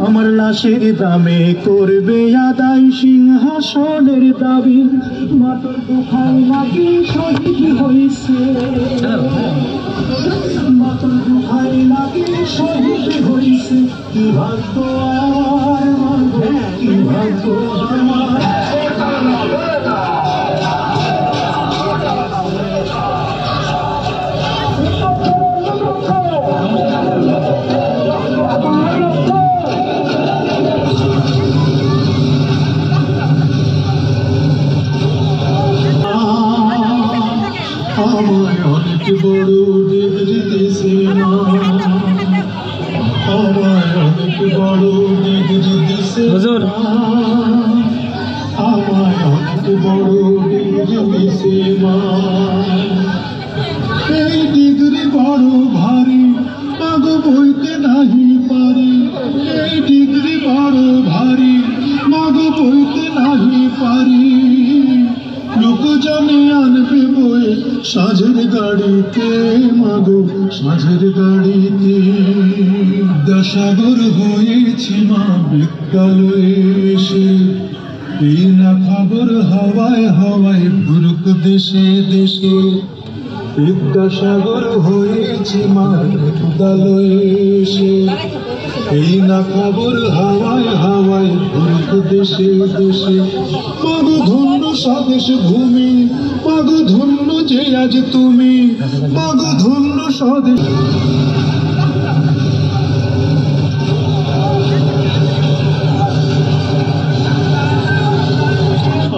আমার লাশের দামে করবে আদায় সিংহাসনের দাবি। মাতর দুখাই নাকি শহীদ হইছে, মাতর দুখাই নাকি শহীদ হইছে। কি ভাগ্য আমার মাগো, কি ভাগ্য আমার। আমায় অনেক বড় ডিগ্রি দিছে না, আমায় অনেক বড় ডিগ্রি দিছে না, আমায় অনেক বড় ডিগ্রি দিছে না। এই ডিগ্রি বড় ভারী, মাগো বইতে নাহি পারি। এই ডিগ্রি বড় ভারী, মাগো বইতে নাহি পারি। লোক জানে আনবে বই সাজের গাড়িতে, মাগো সাজের গাড়িতে। দশাগর হয়েছি মা বিদ্যালয়ে এসে, এই না খবর হাওয়ায় হাওয়ায় ঘুরুক দেশে দেশে। বিদ্যাসাগর হয়েছি মা বিদ্যালয়ে এসে, এই না খবর হাওয়ায় হাওয়ায় ঘুরুক দেশে দেশে। মাগো ধন্য স্বদেশ ভূমি, মাগো ধন্য যে আজ তুমি, মাগো ধন্য স্বদেশ।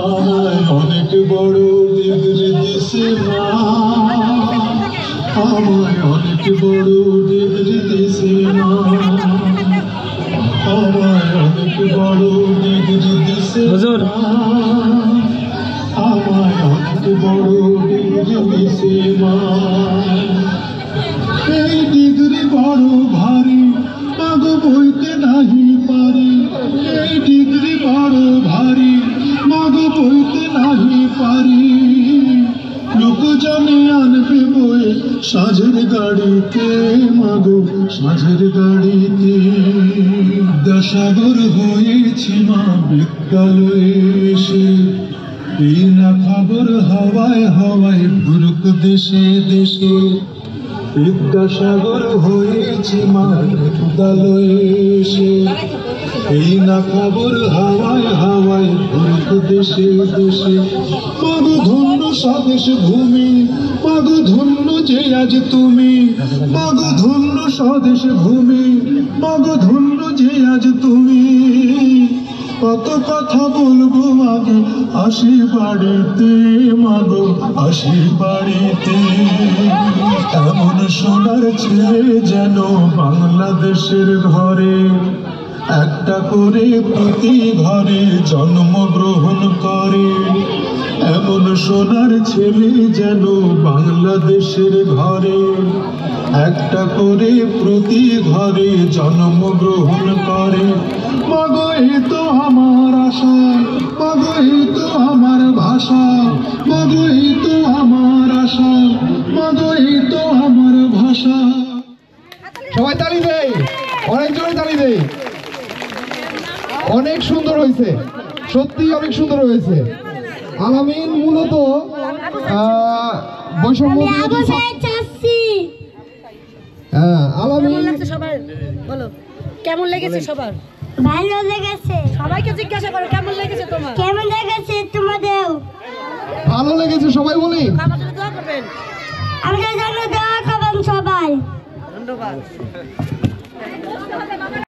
আমায় অনেক বড় ডিগ্রি দিছে মা, আমায় অনেক বড় ডিগ্রি দিছে মা, আমায় অনেক বড় ডিগ্রি দিছে মা, আমায় অনেক বড় ডিগ্রি দিছে মা। এই ডিগ্রি বড় ভারী, মাগো বইতে নাহি পারি। এই ডিগ্রি বড় ভারী, মাগো বইতে নাহি পারি। লোক জানে আনবে বই সাজের গাড়িতে, মাগো সাজের গাড়িতে। দশাগর হয়েছি মা বিদ্যালয়ে এসে, এই না খবর হাওয়ায় হাওয়ায় ঘুরুক দেশে দেশে। বিদ্যাসাগর হয়েছি মা বিদ্যালয়ে এসে, এই না খবর হাওয়ায় হাওয়ায় ঘুরুক দেশে দেশে। মাগো ধন্য স্বদেশ ভূমি, মাগো ধন্য যে আজ তুমি, মাগো ধন্য স্বদেশ ভূমি, মাগো ধন্য যে আজ তুমি। কত কথা বলবো মাগো আসি বাড়িতে, মাগো আসি বাড়িতে। এমন সোনার ছেলে যেন বাংলাদেশের ঘরে, একটা করে প্রতি ঘরে জন্মগ্রহণ করে। এমন সোনার ছেলে যেন বাংলাদেশের ঘরে, একটা করে প্রতি ঘরে জন্মগ্রহণ করে। মাগো এই তো আমার আশা, মাগো এই তো আমার ভাষা, মাগো এই তো আমার আশা, মাগো এই তো আমার ভাষা। সবাই তালি দেয়, অনেক জোরে তালি দেয়। অনেক সুন্দর হয়েছে, সত্যি অনেক সুন্দর হয়েছে। আলামিন মূলত বৈষম্য কেমন লেগেছে সবার? ভালো লেগেছে। সবাইকে জিজ্ঞাসা করো কেমন লেগেছে তোমার? কেমন লেগেছে তোমাদের? ভালো লেগেছে সবাই বলি। আমার জন্য দোয়া করবেন। আমাদের জন্য দোয়া করবেন সবাই। ধন্যবাদ।